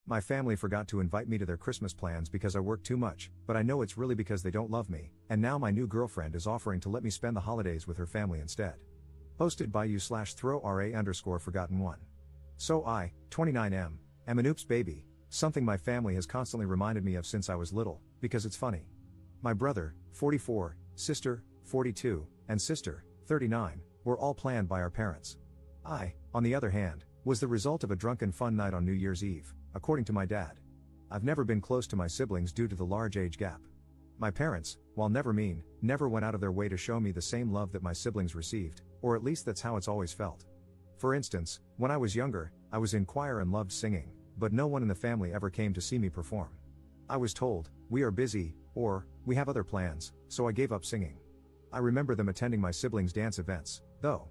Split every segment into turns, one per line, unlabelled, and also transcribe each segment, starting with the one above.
My family forgot to invite me to their Christmas plans because I work too much, but I know it's really because they don't love me, and now my new girlfriend is offering to let me spend the holidays with her family instead. Posted by you/throw_ra_forgotten1. So I, 29M, am an oops baby, something my family has constantly reminded me of since I was little, because it's funny. My brother, 44, sister, 42, and sister, 39, were all planned by our parents. I, on the other hand, was the result of a drunken fun night on New Year's Eve, according to my dad. I've never been close to my siblings due to the large age gap. My parents, while never mean, never went out of their way to show me the same love that my siblings received, or at least that's how it's always felt. For instance, when I was younger, I was in choir and loved singing, but no one in the family ever came to see me perform. I was told, "We are busy," or, "We have other plans," so I gave up singing. I remember them attending my siblings' dance events, though.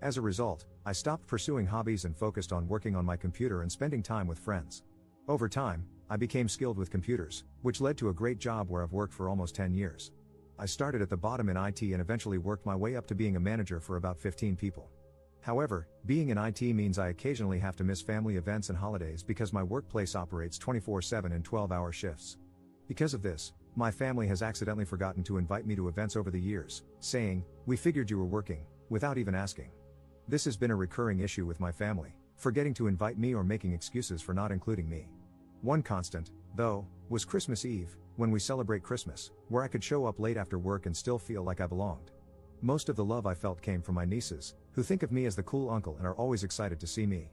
As a result, I stopped pursuing hobbies and focused on working on my computer and spending time with friends. Over time, I became skilled with computers, which led to a great job where I've worked for almost 10 years. I started at the bottom in IT and eventually worked my way up to being a manager for about 15 people. However, being in IT means I occasionally have to miss family events and holidays because my workplace operates 24/7 in 12-hour shifts. Because of this, my family has accidentally forgotten to invite me to events over the years, saying, "We figured you were working," without even asking. This has been a recurring issue with my family, forgetting to invite me or making excuses for not including me. One constant, though, was Christmas Eve, when we celebrate Christmas, where I could show up late after work and still feel like I belonged. Most of the love I felt came from my nieces, who think of me as the cool uncle and are always excited to see me.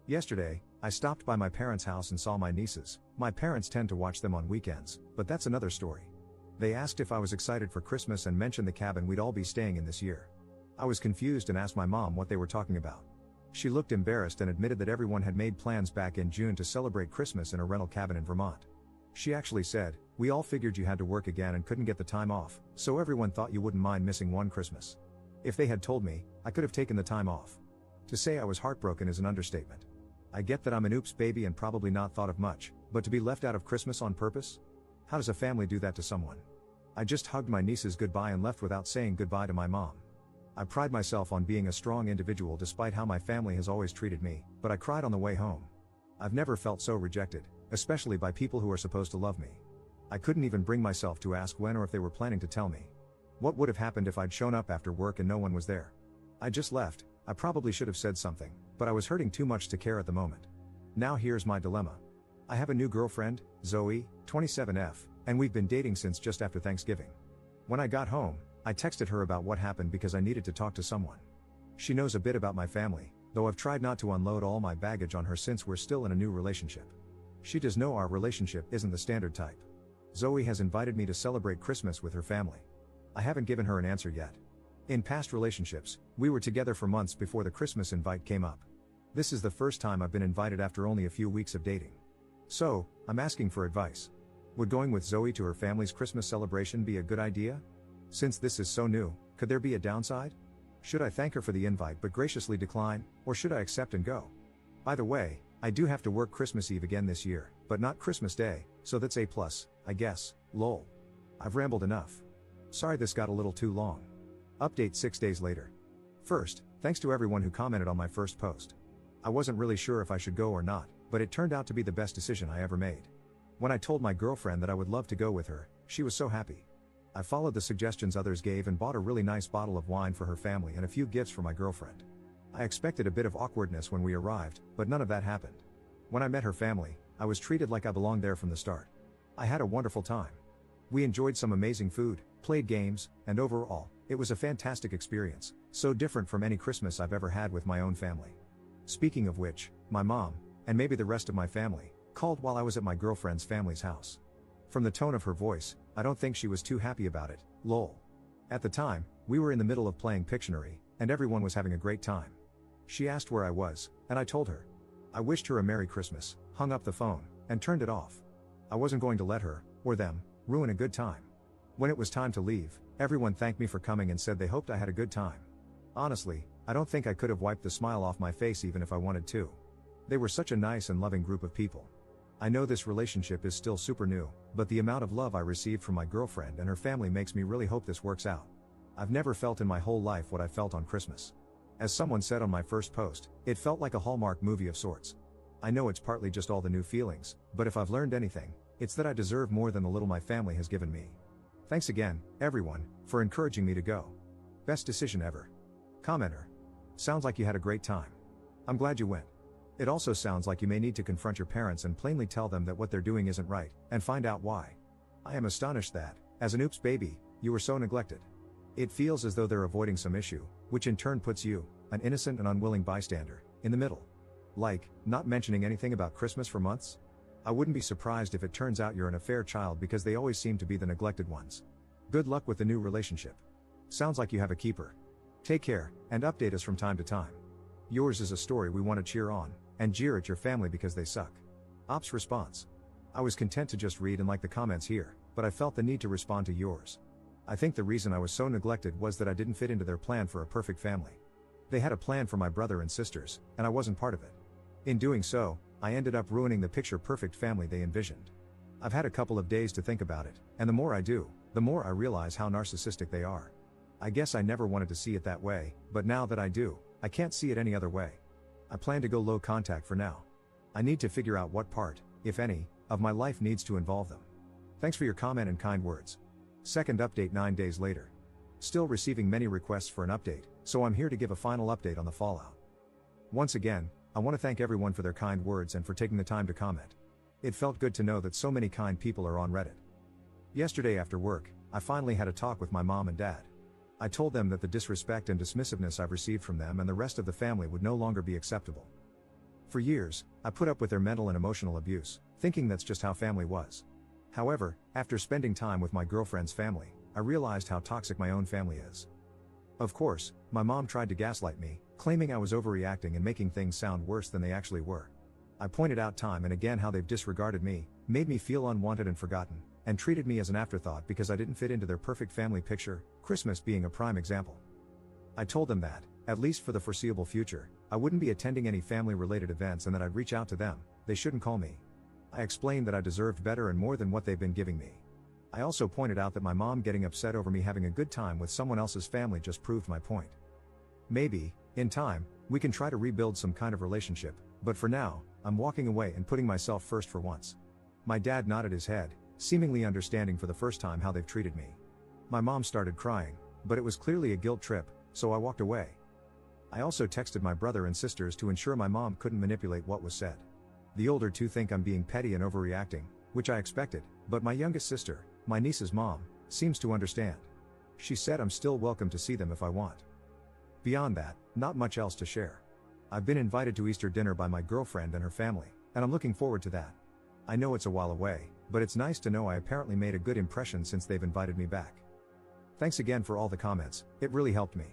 Yesterday, I stopped by my parents' house and saw my nieces. My parents tend to watch them on weekends, but that's another story. They asked if I was excited for Christmas and mentioned the cabin we'd all be staying in this year. I was confused and asked my mom what they were talking about. She looked embarrassed and admitted that everyone had made plans back in June to celebrate Christmas in a rental cabin in Vermont. She actually said, "We all figured you had to work again and couldn't get the time off, so everyone thought you wouldn't mind missing one Christmas." If they had told me, I could have taken the time off. To say I was heartbroken is an understatement. I get that I'm an oops baby and probably not thought of much, but to be left out of Christmas on purpose? How does a family do that to someone? I just hugged my nieces goodbye and left without saying goodbye to my mom. I pride myself on being a strong individual despite how my family has always treated me, but I cried on the way home. I've never felt so rejected, especially by people who are supposed to love me. I couldn't even bring myself to ask when or if they were planning to tell me. What would have happened if I'd shown up after work and no one was there? I just left. I probably should have said something, but I was hurting too much to care at the moment. Now here's my dilemma. I have a new girlfriend, Zoe, 27F, and we've been dating since just after Thanksgiving. When I got home, I texted her about what happened because I needed to talk to someone. She knows a bit about my family, though I've tried not to unload all my baggage on her since we're still in a new relationship. She does know our relationship isn't the standard type. Zoe has invited me to celebrate Christmas with her family. I haven't given her an answer yet. In past relationships, we were together for months before the Christmas invite came up. This is the first time I've been invited after only a few weeks of dating. So, I'm asking for advice. Would going with Zoe to her family's Christmas celebration be a good idea? Since this is so new, could there be a downside? Should I thank her for the invite but graciously decline, or should I accept and go? By the way, I do have to work Christmas Eve again this year, but not Christmas Day, so that's A+, I guess, lol. I've rambled enough. Sorry this got a little too long. Update 6 days later. First, thanks to everyone who commented on my first post. I wasn't really sure if I should go or not, but it turned out to be the best decision I ever made. When I told my girlfriend that I would love to go with her, she was so happy. I followed the suggestions others gave and bought a really nice bottle of wine for her family and a few gifts for my girlfriend. I expected a bit of awkwardness when we arrived, but none of that happened. When I met her family, I was treated like I belonged there from the start. I had a wonderful time. We enjoyed some amazing food, played games, and overall, it was a fantastic experience, so different from any Christmas I've ever had with my own family. Speaking of which, my mom, and maybe the rest of my family, called while I was at my girlfriend's family's house. From the tone of her voice, I don't think she was too happy about it, lol. At the time, we were in the middle of playing Pictionary, and everyone was having a great time. She asked where I was, and I told her. I wished her a Merry Christmas, hung up the phone, and turned it off. I wasn't going to let her, or them, ruin a good time. When it was time to leave, everyone thanked me for coming and said they hoped I had a good time. Honestly, I don't think I could have wiped the smile off my face even if I wanted to. They were such a nice and loving group of people. I know this relationship is still super new, but the amount of love I received from my girlfriend and her family makes me really hope this works out. I've never felt in my whole life what I felt on Christmas. As someone said on my first post, it felt like a Hallmark movie of sorts. I know it's partly just all the new feelings, but if I've learned anything, it's that I deserve more than the little my family has given me. Thanks again, everyone, for encouraging me to go. Best decision ever. Commenter. Sounds like you had a great time. I'm glad you went. It also sounds like you may need to confront your parents and plainly tell them that what they're doing isn't right, and find out why. I am astonished that, as an oops baby, you were so neglected. It feels as though they're avoiding some issue, which in turn puts you, an innocent and unwilling bystander, in the middle. Like, not mentioning anything about Christmas for months? I wouldn't be surprised if it turns out you're an affair child because they always seem to be the neglected ones. Good luck with the new relationship. Sounds like you have a keeper. Take care, and update us from time to time. Yours is a story we want to cheer on, and jeer at your family because they suck. Ops response. I was content to just read and like the comments here, but I felt the need to respond to yours. I think the reason I was so neglected was that I didn't fit into their plan for a perfect family. They had a plan for my brother and sisters, and I wasn't part of it. In doing so, I ended up ruining the picture-perfect family they envisioned. I've had a couple of days to think about it, and the more I do, the more I realize how narcissistic they are. I guess I never wanted to see it that way, but now that I do, I can't see it any other way. I plan to go low contact for now. I need to figure out what part, if any, of my life needs to involve them. Thanks for your comment and kind words. Second update 9 days later. Still receiving many requests for an update, so I'm here to give a final update on the fallout. Once again, I want to thank everyone for their kind words and for taking the time to comment. It felt good to know that so many kind people are on Reddit. Yesterday after work, I finally had a talk with my mom and dad. I told them that the disrespect and dismissiveness I've received from them and the rest of the family would no longer be acceptable. For years, I put up with their mental and emotional abuse, thinking that's just how family was. However, after spending time with my girlfriend's family, I realized how toxic my own family is. Of course, my mom tried to gaslight me, claiming I was overreacting and making things sound worse than they actually were. I pointed out time and again how they've disregarded me, made me feel unwanted and forgotten, and treated me as an afterthought because I didn't fit into their perfect family picture, Christmas being a prime example. I told them that, at least for the foreseeable future, I wouldn't be attending any family-related events and that I'd reach out to them, they shouldn't call me. I explained that I deserved better and more than what they've been giving me. I also pointed out that my mom getting upset over me having a good time with someone else's family just proved my point. Maybe, in time, we can try to rebuild some kind of relationship, but for now, I'm walking away and putting myself first for once. My dad nodded his head, seemingly understanding for the first time how they've treated me. My mom started crying, but it was clearly a guilt trip, so I walked away. I also texted my brother and sisters to ensure my mom couldn't manipulate what was said. The older two think I'm being petty and overreacting, which I expected, but my youngest sister, my niece's mom, seems to understand. She said I'm still welcome to see them if I want. Beyond that, not much else to share. I've been invited to Easter dinner by my girlfriend and her family, and I'm looking forward to that. I know it's a while away, but it's nice to know I apparently made a good impression since they've invited me back. Thanks again for all the comments, it really helped me.